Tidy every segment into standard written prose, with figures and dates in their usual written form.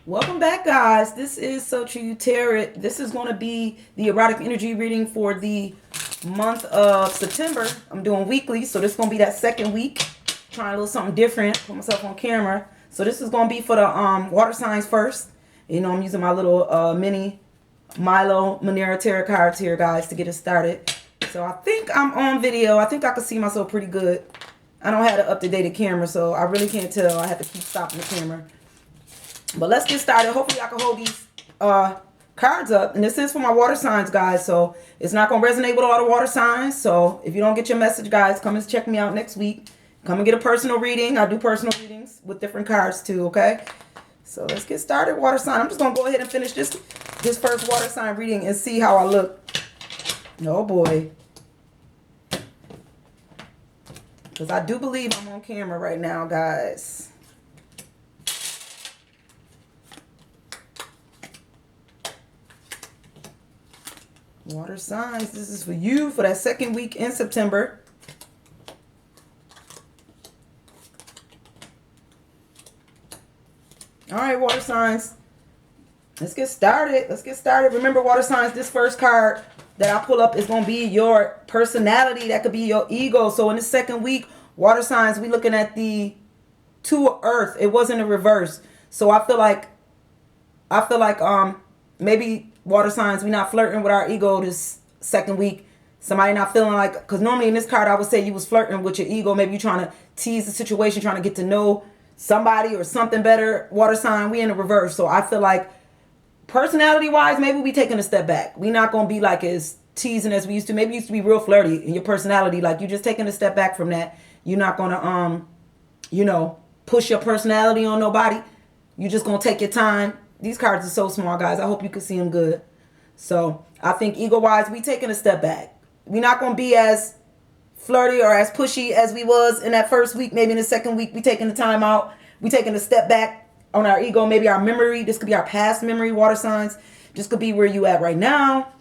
Welcome back, guys. This is So True You Tarot. This is going to be the erotic energy reading for the month of September. I'm doing weekly, so this is going to be that second week. Trying a little something different. Put myself on camera. So this is going to be for the water signs first. You know, I'm using my little mini Milo Monero tarot cards here, guys, to get it started. So I think I'm on video. I think I can see myself pretty good. I don't have an up-to-date camera, so I really can't tell. I have to keep stopping the camera. But let's get started. Hopefully I can hold these cards up. And this is for my water signs, guys. So it's not going to resonate with all the water signs. So if you don't get your message, guys, come and check me out next week. Come and get a personal reading. I do personal readings with different cards too, okay? So let's get started, water sign. I'm just going to go ahead and finish this first water sign reading and see how I look. Oh, boy. Because I do believe I'm on camera right now, guys. Water signs, this is for you for that second week in September. All right, water signs. Let's get started. Let's get started. Remember, water signs, this first card that I pull up is going to be your personality. That could be your ego. So in the second week, water signs, we looking at the Two of Earth. It wasn't a reverse. So I feel like maybe water signs, we not flirting with our ego this second week. Somebody not feeling like, because normally in this card I would say you was flirting with your ego. Maybe you trying to tease the situation, trying to get to know somebody or something better. Water sign, we in the reverse. So I feel like personality wise, maybe we taking a step back. We not going to be like as teasing as we used to. Maybe you used to be real flirty in your personality. Like you just taking a step back from that. You're not going to, push your personality on nobody. You just going to take your time. These cards are so small, guys. I hope you can see them good. So I think ego-wise, we taking a step back. We're not going to be as flirty or as pushy as we was in that first week. Maybe in the second week, we taking the time out. We taking a step back on our ego. Maybe our memory. This could be our past memory, water signs. This could be where you at right now.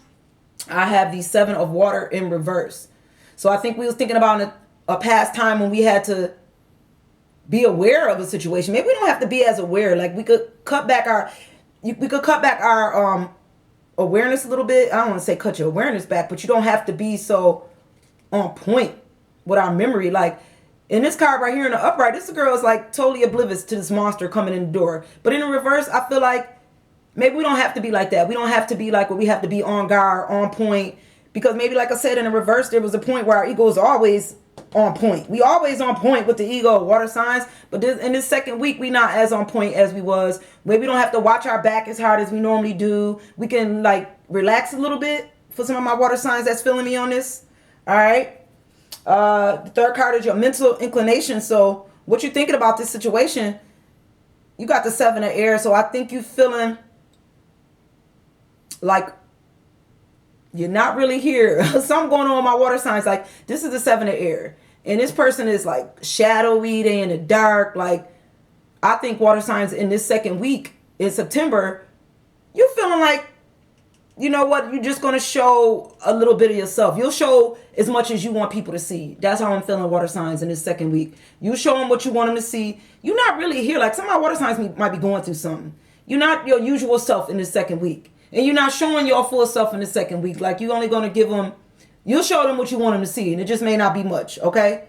I have the Seven of Water in reverse. So I think we was thinking about a past time when we had to be aware of a situation. Maybe we don't have to be as aware. Like we could cut back our awareness a little bit. I don't want to say cut your awareness back, but you don't have to be so on point with our memory. Like in this card right here in the upright, this girl is like totally oblivious to this monster coming in the door. But in the reverse, I feel like maybe we don't have to be like that. We don't have to be like, we have to be on guard, on point. Because maybe, like I said, in the reverse, there was a point where our ego is always on point. We always on point with the ego, water signs. But in this second week, we not as on point as we was. Maybe we don't have to watch our back as hard as we normally do. We can like relax a little bit for some of my water signs that's feeling me on this. All right. The third card is your mental inclination. So what you thinking about this situation? You got the Seven of Air. So I think you feeling like you're not really here. Something going on with my water signs. Like this is the Seven of Air. And this person is like shadowy. They in the dark. Like I think water signs in this second week in September, you're feeling like, you know what? You're just going to show a little bit of yourself. You'll show as much as you want people to see. That's how I'm feeling water signs in this second week. You show them what you want them to see. You're not really here. Like some of my water signs might be going through something. You're not your usual self in this second week. And you're not showing your full self in the second week. Like you're only going to give them, you'll show them what you want them to see. And it just may not be much, okay?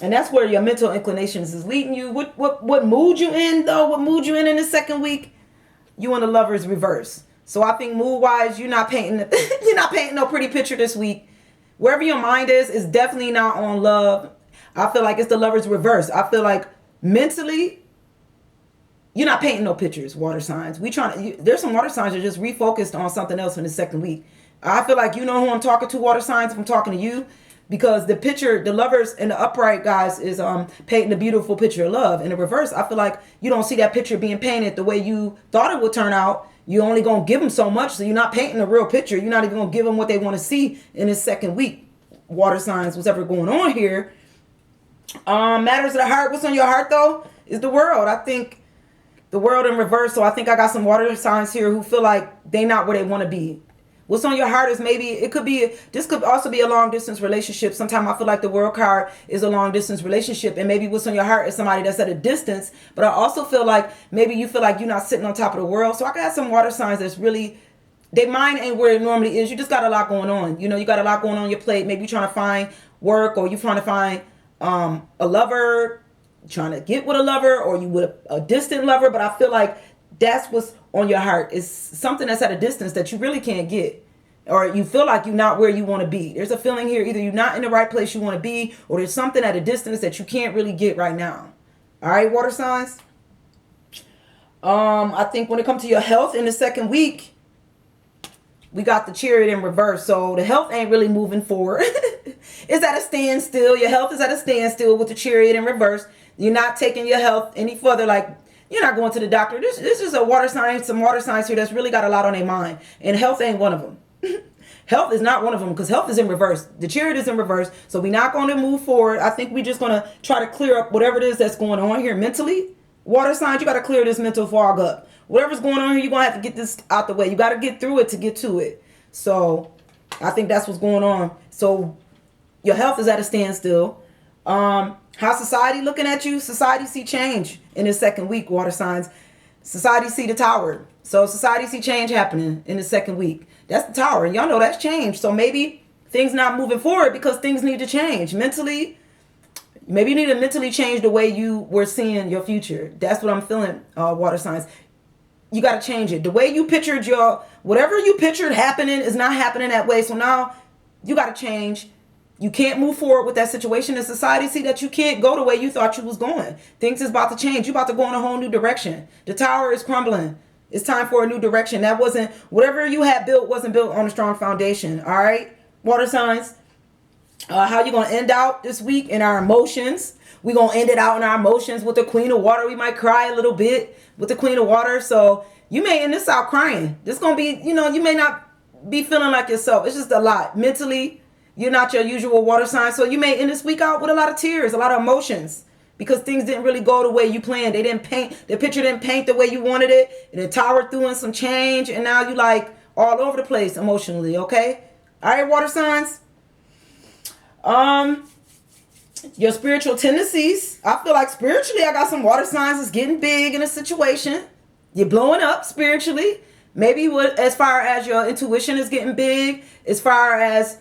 And that's where your mental inclinations is leading you. What mood you in, though? What mood you in the second week? You in the Lover's reverse. So I think mood-wise, you're not painting no pretty picture this week. Wherever your mind is definitely not on love. I feel like it's the Lover's reverse. I feel like mentally, you're not painting no pictures, water signs. There's some water signs that are just refocused on something else in the second week. I feel like you know who I'm talking to, water signs, if I'm talking to you. Because the picture, the Lovers in the upright, guys, is painting a beautiful picture of love. In the reverse, I feel like you don't see that picture being painted the way you thought it would turn out. You're only going to give them so much, so you're not painting a real picture. You're not even going to give them what they want to see in this second week. Water signs, what's ever going on here. Matters of the heart. What's on your heart, though, is the world. I think the world in reverse. So I think I got some water signs here who feel like they not where they want to be. What's on your heart is maybe this could also be a long distance relationship. Sometimes I feel like the world card is a long distance relationship, and maybe what's on your heart is somebody that's at a distance. But I also feel like maybe you feel like you're not sitting on top of the world. So I got some water signs that's really, their mind ain't where it normally is. You just got a lot going on. You know, you got a lot going on your plate. Maybe you're trying to find work, or you're trying to find a lover, trying to get with a lover, or you with a distant lover. But I feel like that's what's on your heart, is something that's at a distance that you really can't get, or you feel like you're not where you want to be. There's a feeling here, either you're not in the right place you want to be, or there's something at a distance that you can't really get right now. All right, water signs. I think when it comes to your health in the second week, we got the Chariot in reverse. So the health ain't really moving forward. It's at a standstill. Your health is at a standstill with the Chariot in reverse. You're not taking your health any further. Like, you're not going to the doctor. This is a water sign, some water signs here that's really got a lot on their mind. And health ain't one of them. Health is not one of them, because health is in reverse. The Chariot is in reverse. So we're not going to move forward. I think we're just going to try to clear up whatever it is that's going on here mentally. Water signs, you got to clear this mental fog up. Whatever's going on here, you're going to have to get this out the way. You got to get through it to get to it. So I think that's what's going on. So your health is at a standstill. How society looking at you? Society see change in the second week, water signs. Society see the Tower. So society see change happening in the second week. That's the Tower. And y'all know that's change. So maybe things not moving forward because things need to change. Mentally, maybe you need to mentally change the way you were seeing your future. That's what I'm feeling, water signs. You got to change it. The way you pictured whatever you pictured happening is not happening that way. So now you got to change. You can't move forward with that situation in society. See that you can't go the way you thought you was going. Things is about to change. You about to go in a whole new direction. The Tower is crumbling. It's time for a new direction. Whatever you had built wasn't built on a strong foundation. All right, water signs. How you going to end out this week in our emotions? We're going to end it out in our emotions with the Queen of Water. We might cry a little bit with the Queen of Water. So you may end this out crying. This going to be, you may not be feeling like yourself. It's just a lot. Mentally, you're not your usual water sign. So you may end this week out with a lot of tears, a lot of emotions, because things didn't really go the way you planned. The picture didn't paint the way you wanted it. And the Tower threw in some change. And now you like all over the place emotionally. Okay. All right, water signs. Your spiritual tendencies. I feel like spiritually, I got some water signs that's getting big in a situation. You're blowing up spiritually. Maybe as far as your intuition is getting big, as far as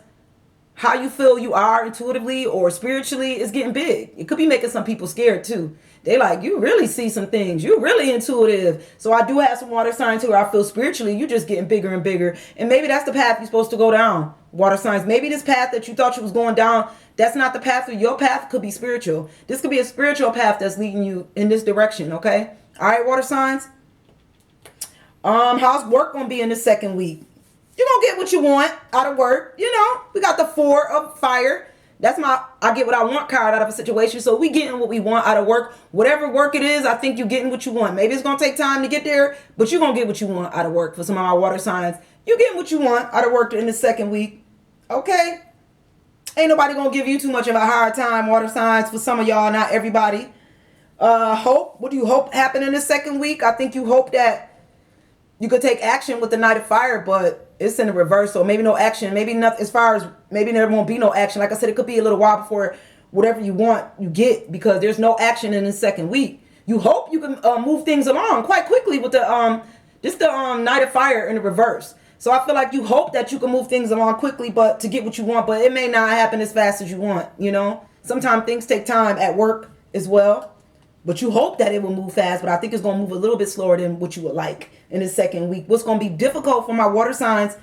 how you feel you are intuitively or spiritually is getting big. It could be making some people scared too. They like, you really see some things. You're really intuitive. So I do have some water signs where I feel spiritually you just getting bigger and bigger. And maybe that's the path you're supposed to go down, water signs. Maybe this path that you thought you was going down, that's not the path. Your path could be spiritual. This could be a spiritual path that's leading you in this direction, okay? All right, water signs. How's work going to be in the second week? You're going to get what you want out of work. We got the 4 of fire. That's I get what I want card out of a situation. So we getting what we want out of work. Whatever work it is, I think you're getting what you want. Maybe it's going to take time to get there, but you're going to get what you want out of work. For some of my water signs, you're getting what you want out of work in the second week. Okay? Ain't nobody going to give you too much of a hard time, water signs. For some of y'all, not everybody. Hope. What do you hope happen in the second week? I think you hope that you could take action with the Knight of Fire, but it's in the reverse. So maybe no action. Maybe not, as far as maybe there won't be no action. Like I said, it could be a little while before whatever you want you get, because there's no action in the second week. You hope you can move things along quite quickly with the Knight of Fire in the reverse. So I feel like you hope that you can move things along quickly, but to get what you want, but it may not happen as fast as you want. Sometimes things take time at work as well, but you hope that it will move fast. But I think it's going to move a little bit slower than what you would like in the second week. What's going to be difficult for my water signs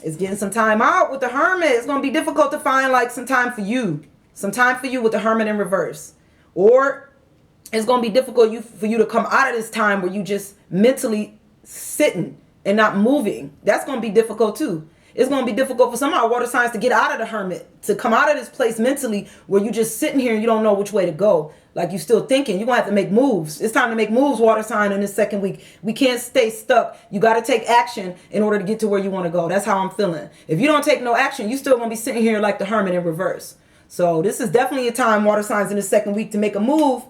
is getting some time out with the Hermit. It's going to be difficult to find like some time for you with the Hermit in reverse. Or it's going to be difficult for you to come out of this time where you just mentally sitting and not moving. That's going to be difficult too. It's going to be difficult for some of our water signs to get out of the Hermit, to come out of this place mentally where you're just sitting here and you don't know which way to go. Like you're still thinking. You're going to have to make moves. It's time to make moves, water sign, in this second week. We can't stay stuck. You got to take action in order to get to where you want to go. That's how I'm feeling. If you don't take no action, you still going to be sitting here like the Hermit in reverse. So this is definitely a time, water signs, in the second week to make a move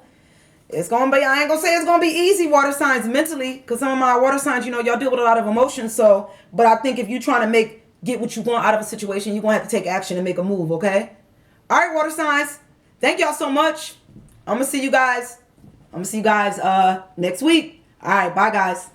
It's gonna be, I ain't gonna say it's gonna be easy, water signs, mentally, because some of my water signs, y'all deal with a lot of emotions. So, but I think if you're trying to get what you want out of a situation, you're gonna have to take action and make a move, okay? All right, water signs. Thank y'all so much. I'm gonna see you guys next week. All right, bye guys.